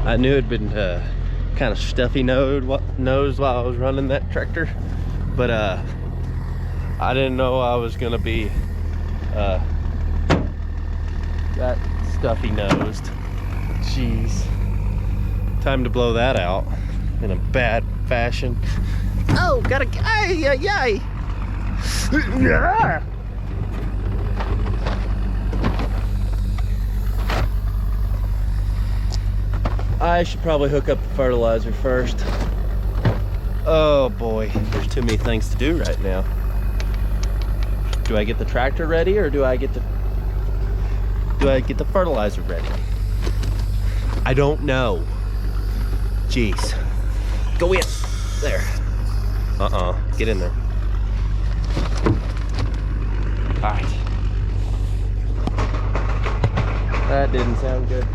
I knew it'd been kind of stuffy nose while I was running that tractor, but I didn't know I was gonna be that stuffy nosed. Jeez. Time to blow that out in a bad fashion. Oh, gotta, yay. I should probably hook up the fertilizer first. Oh boy, there's too many things to do right now. Do I get the tractor ready, or do I get the fertilizer ready? I don't know. Jeez. Go in. There. Get in there. All right. That didn't sound good.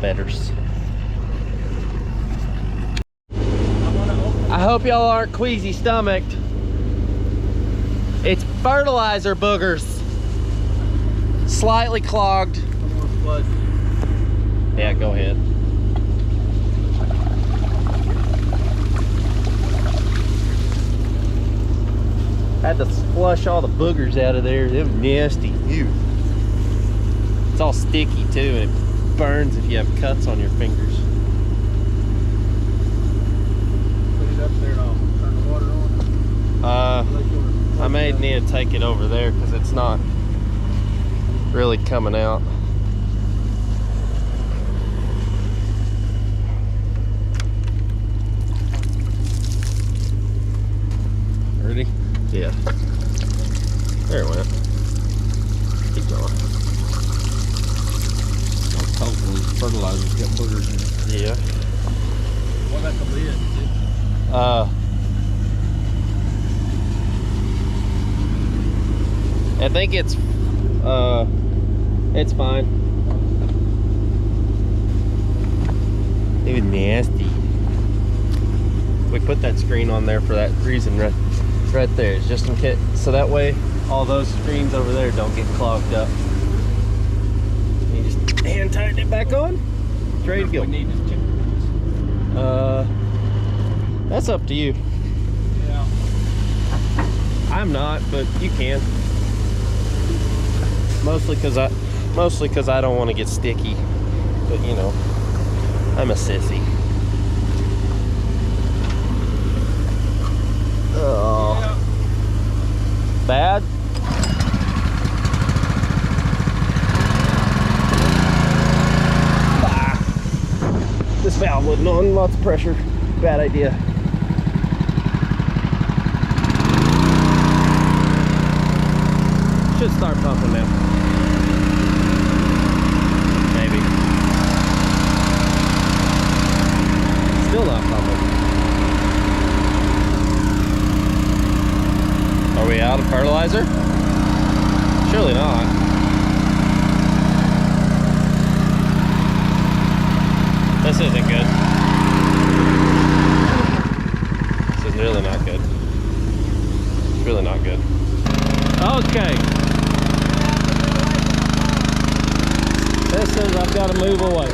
Betters. I hope y'all aren't queasy stomached. It's fertilizer boogers. Slightly clogged. Yeah, go ahead. Had to flush all the boogers out of there. They were nasty. Ew. It's all sticky too, and it burns if you have cuts on your fingers. Put it up there and I'll turn the water on. I may need to take it over there because it's not really coming out. Ready? Yeah. There it went. Keep going. Hopefully fertilizer's got boogers in it. Yeah. What about the lid? I think it's fine. It was nasty. We put that screen on there for that reason right there. It's just in case, so that way all those screens over there don't get clogged up. You just hand tighten it back on. It's ready to go. We need to check this. That's up to you. Yeah. I'm not, but you can. Mostly because I don't want to get sticky. But you know, I'm a sissy. Oh. Yeah. Bad? Ah. This valve wasn't on, lots of pressure. Bad idea. Should start pumping now. Maybe. Still not pumping. Are we out of fertilizer? Surely not. This isn't good. This is really not good. It's really not good. Okay. This says I've got to move away.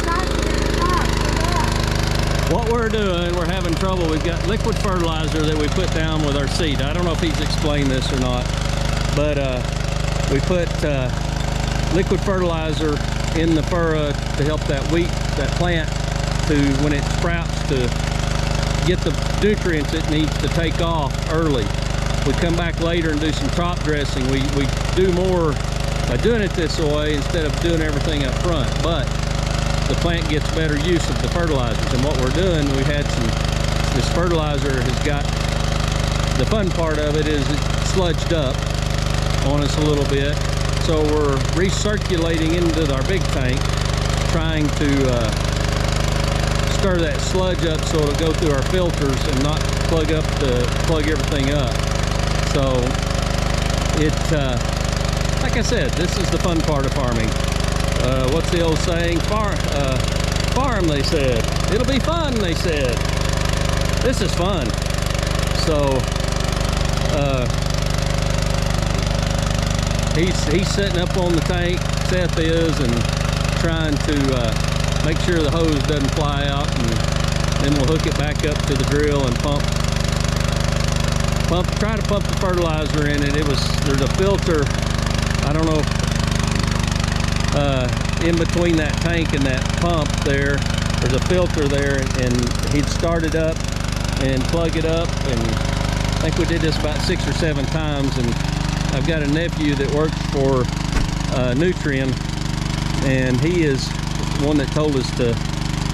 What we're doing, we're having trouble. We've got liquid fertilizer that we put down with our seed. I don't know if he's explained this or not, but we put liquid fertilizer in the furrow to help that wheat, that plant, to when it sprouts, to get the nutrients it needs to take off early. We come back later and do some top dressing. We do more by doing it this way instead of doing everything up front, but the plant gets better use of the fertilizers. And what we're doing, we had this fertilizer has got, the fun part of it is it's sludged up on us a little bit. So we're recirculating into our big tank, trying to stir that sludge up so it'll go through our filters and not plug everything up. So like I said, this is the fun part of farming. What's the old saying? Farm, they said. It'll be fun, they said. This is fun. So he's setting up on the tank, Seth is, and trying to make sure the hose doesn't fly out, and then we'll hook it back up to the drill and try to pump the fertilizer in it. There's a filter, I don't know, in between that tank and that pump there's a filter there, and he'd start it up and plug it up, and I think we did this about 6 or 7 times. And I've got a nephew that works for Nutrien, and he is one that told us to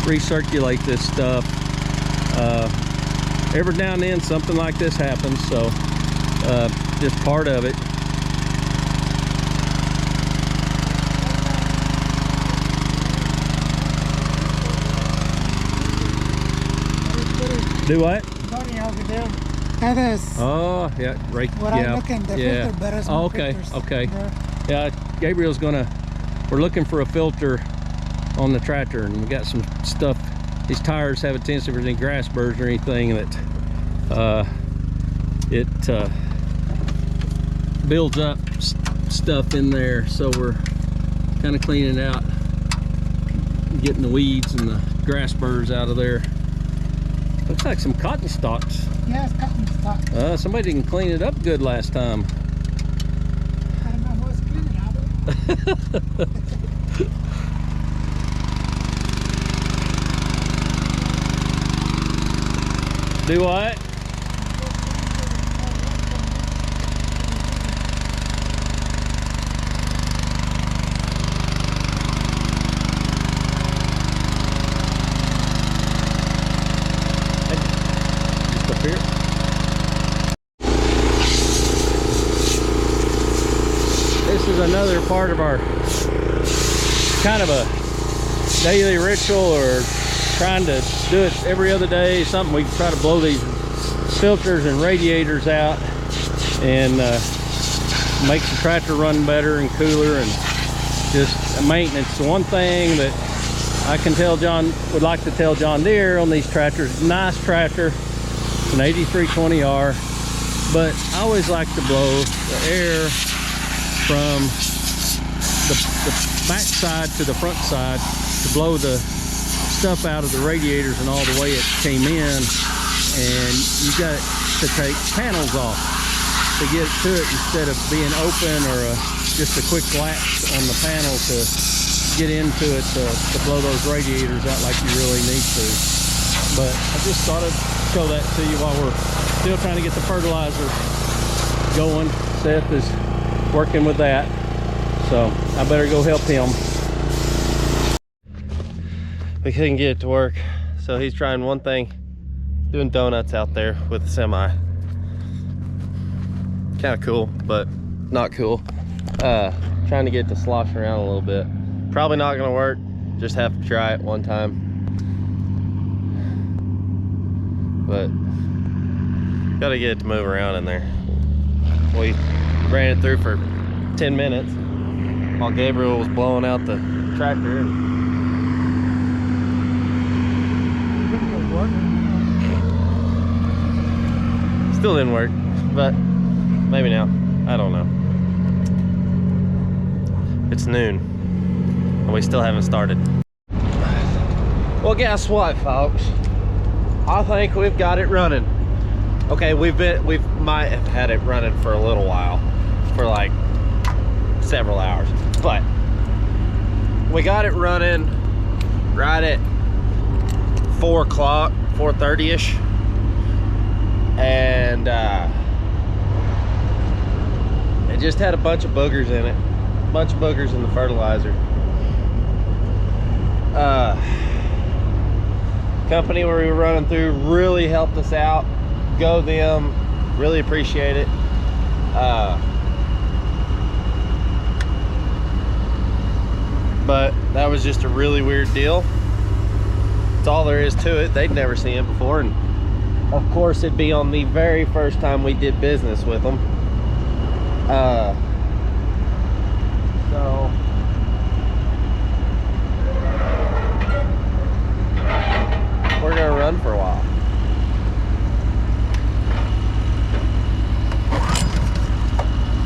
recirculate this stuff. Every now and then something like this happens, so just part of it. Do what? Sorry, over there. That is. Oh, yeah, right. What yeah, I'm looking, the yeah. filter, but Oh, okay, filters okay. there. Yeah, Gabriel's we're looking for a filter on the tractor, and we got some stuff. These tires have a tendency for any grass burrs or anything that it builds up stuff in there. So we're kind of cleaning it out, getting the weeds and the grass burrs out of there. Looks like some cotton stalks. Yes, cotton stock. Somebody didn't clean it up good last time. I don't know who's cleaning it. Do what? Just up here. This is another part of our kind of a daily ritual, or trying to do it every other day. Something we try to blow these filters and radiators out, and makes the tractor run better and cooler, and just maintenance. The one thing that I can would like to tell John Deere on these tractors, nice tractor, it's an 8320R, but I always like to blow the air from the back side to the front side, to blow the stuff out of the radiators and all the way it came in. And you got to take panels off to get to it, instead of being open or just a quick latch on the panel to get into it to blow those radiators out like you really need to. But I just thought I'd show that to you while we're still trying to get the fertilizer going. Seth is working with that, so I better go help him. We couldn't get it to work, so he's trying one thing, doing donuts out there with the semi. Kind of cool, but not cool. Trying to get it to slosh around a little bit. Probably not gonna work, just have to try it one time. But gotta get it to move around in there. We ran it through for 10 minutes while Gabriel was blowing out the tractor. Still didn't work, but maybe now. I don't know. It's noon and we still haven't started. Well, guess what, folks? I think we've got it running. Okay, we might have had it running for a little while, for like several hours, but we got it running right at 4 o'clock, 4:30ish. and it just had a bunch of boogers in it. A bunch of boogers in the fertilizer. Company where we were running through really helped us out. Go them. Really appreciate it. But that was just a really weird deal. That's all there is to it. They'd never seen it before, and of course it'd be on the very first time we did business with them. So we're gonna run for a while.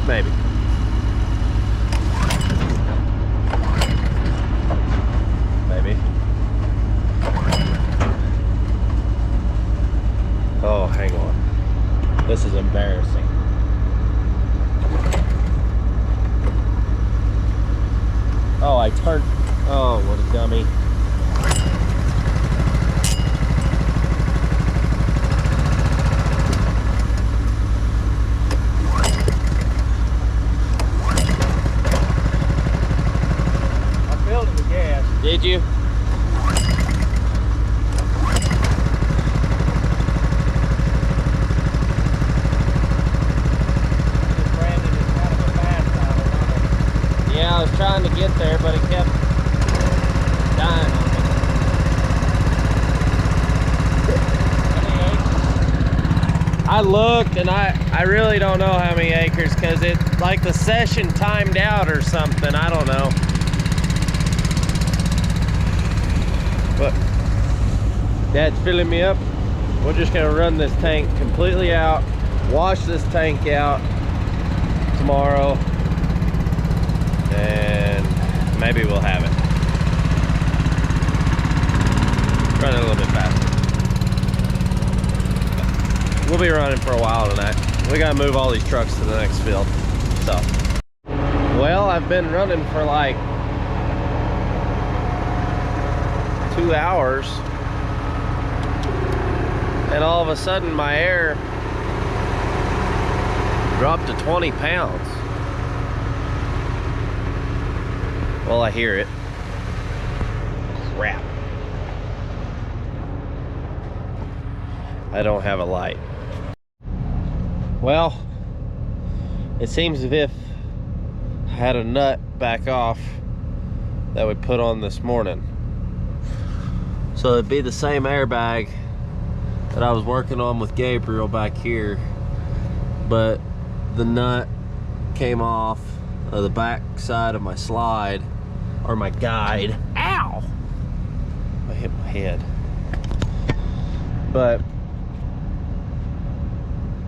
Maybe. Maybe. Oh, hang on. This is embarrassing. Oh, I turned. Oh, what a dummy. I filled it with gas. Did you? Brandon is kind of a fast out. Yeah, I was trying to get there, but it kept dying on me. I looked, and I really don't know how many acres, because it, like, the session timed out or something. I don't know. But Dad's filling me up. We're just gonna run this tank completely out, wash this tank out tomorrow, and maybe we'll have it. Run it a little bit faster. We'll be running for a while tonight. We gotta move all these trucks to the next field. So, well, I've been running for like 2 hours, and all of a sudden my air dropped to 20 pounds. Well, I hear it. Crap. I don't have a light. Well, it seems as if I had a nut back off that we put on this morning. So it'd be the same airbag that I was working on with Gabriel back here, but the nut came off of the back side of my slide, or my guide. Ow! I hit my head. But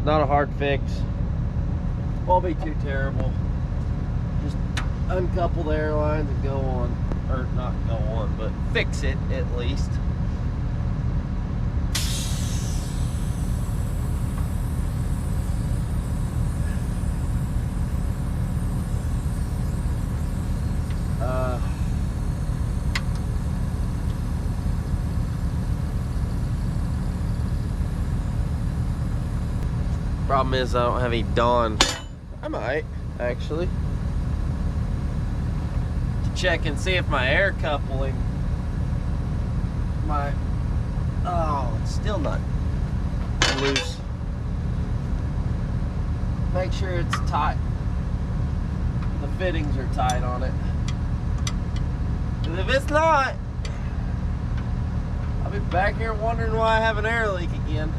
not a hard fix. Won't be too terrible. Just uncouple the airlines and go on. Or not go on, but fix it at least. Problem is I don't have any Dawn. I might actually check and see if my air coupling, oh, it's still not loose. Make sure it's tight. The fittings are tight on it. 'Cause if it's not, I'll be back here wondering why I have an air leak again.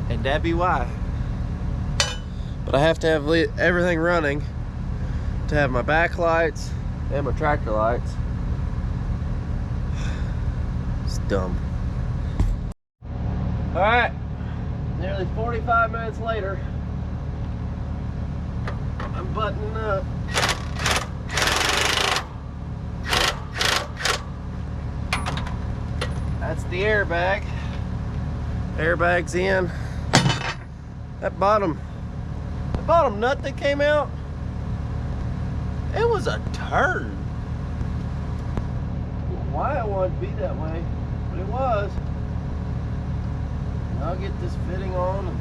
And that'd be why. But I have to have everything running to have my back lights and my tractor lights. It's dumb. Alright, nearly 45 minutes later, I'm buttoning up. That's the airbag. Airbag's in. That bottom nut that came out, it was a turd. Why it wanted to be that way, but it was. I'll get this fitting on and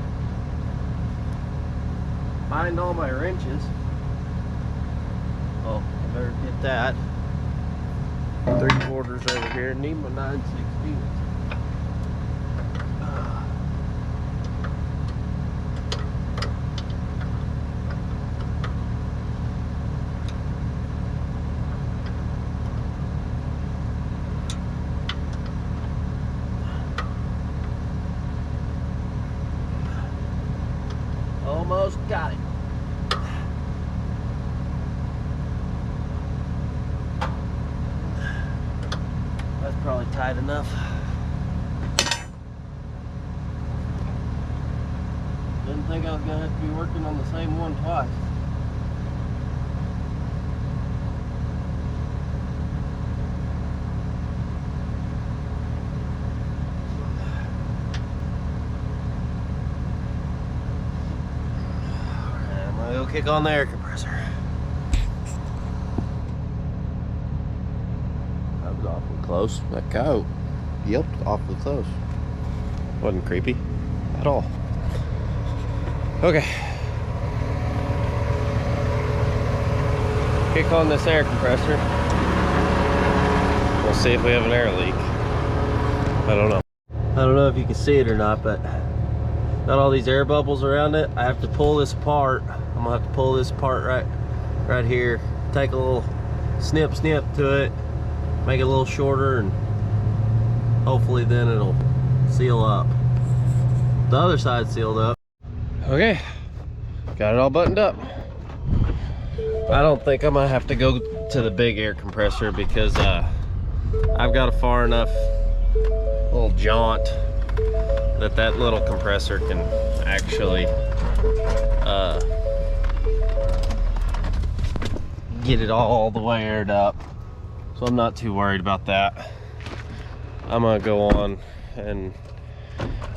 find all my wrenches. Oh, I better get that. 3/4 over here. Need my 9/16. Almost got it. That's probably tight enough. Didn't think I was gonna have to be working on the same one twice. Go kick on the air compressor. That was awfully close. That cow yelped awfully close. Wasn't creepy at all. Okay. Kick on this air compressor. We'll see if we have an air leak. I don't know. I don't know if you can see it or not, but got all these air bubbles around it. I have to pull this apart. I'm gonna have to pull this apart right here. Take a little snip to it, make it a little shorter, and hopefully then it'll seal up. The other side's sealed up. Okay, got it all buttoned up. I don't think I'm gonna have to go to the big air compressor because I've got a far enough little jaunt that little compressor can actually get it all the way aired up. So I'm not too worried about that. I'm gonna go on and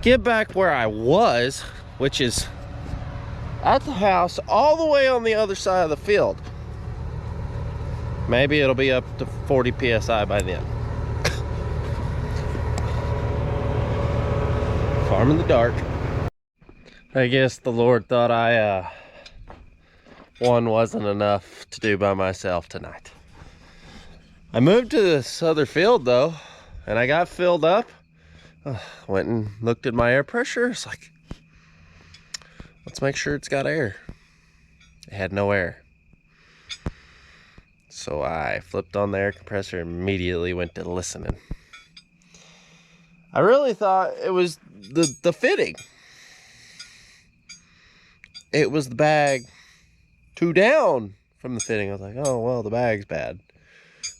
get back where I was, which is at the house all the way on the other side of the field. Maybe it'll be up to 40 PSI by then. Farm in the dark. I guess the Lord thought one wasn't enough to do by myself tonight. I moved to this other field though, and I got filled up. Went and looked at my air pressure. It's like, let's make sure it's got air. It had no air. So I flipped on the air compressor and immediately went to listening. I really thought it was the fitting. It was the bag two down from the fitting. I was like, oh, well, the bag's bad.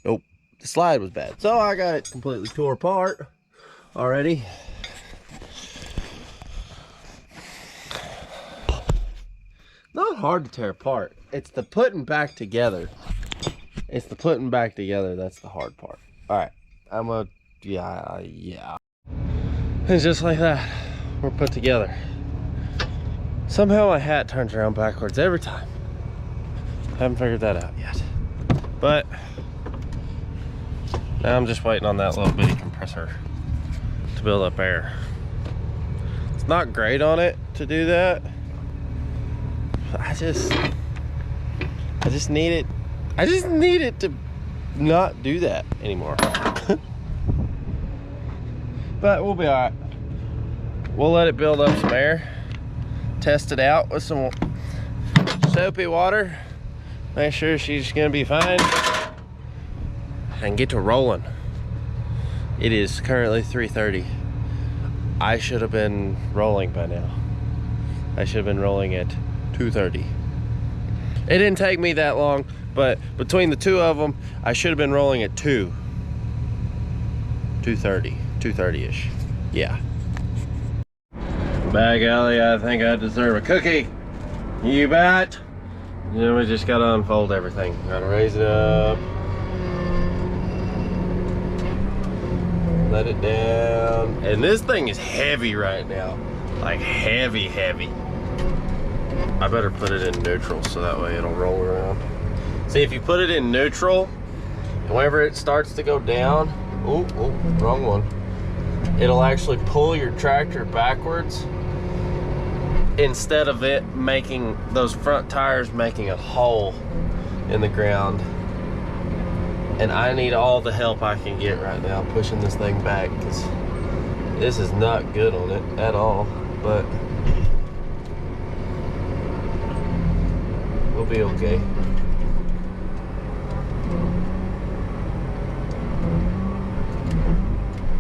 Nope, the slide was bad. So I got it completely tore apart already. Not hard to tear apart. It's the putting back together. It's the putting back together that's the hard part. All right, I'm gonna, yeah. And just like that, we're put together. Somehow my hat turns around backwards every time. Haven't figured that out yet. But now I'm just waiting on that little bitty compressor to build up air. It's not great on it to do that. I just need it. I just need it to not do that anymore. But we'll be all right. We'll let it build up some air. Test it out with some soapy water. Make sure she's gonna be fine. And get to rolling. It is currently 3:30. I should have been rolling by now. I should have been rolling at 2:30. It didn't take me that long, but between the two of them, I should have been rolling at 2:30-ish. Yeah. Bag alley, I think I deserve a cookie. You bet. You know, we just gotta unfold everything. Gotta raise it up. Let it down. And this thing is heavy right now. Like heavy. I better put it in neutral so that way it'll roll around. See, if you put it in neutral, whenever it starts to go down, oh, wrong one. it'll actually pull your tractor backwards instead of it making those front tires making a hole in the ground. And I need all the help I can get right now pushing this thing back, because this is not good on it at all, but we'll be okay.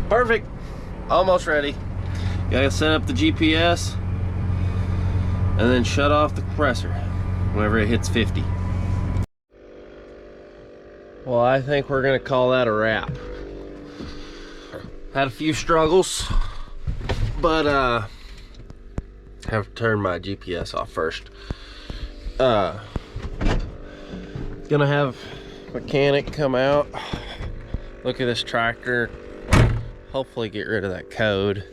Perfect. Almost ready. Gotta set up the GPS and then shut off the compressor whenever it hits 50. Well, I think we're gonna call that a wrap. Had a few struggles, but have to turn my GPS off first. Gonna have a mechanic come out, look at this tractor, hopefully get rid of that code.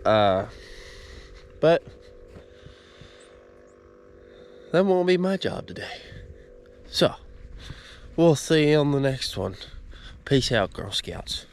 But that won't be my job today. So we'll see you on the next one. Peace out, Girl Scouts.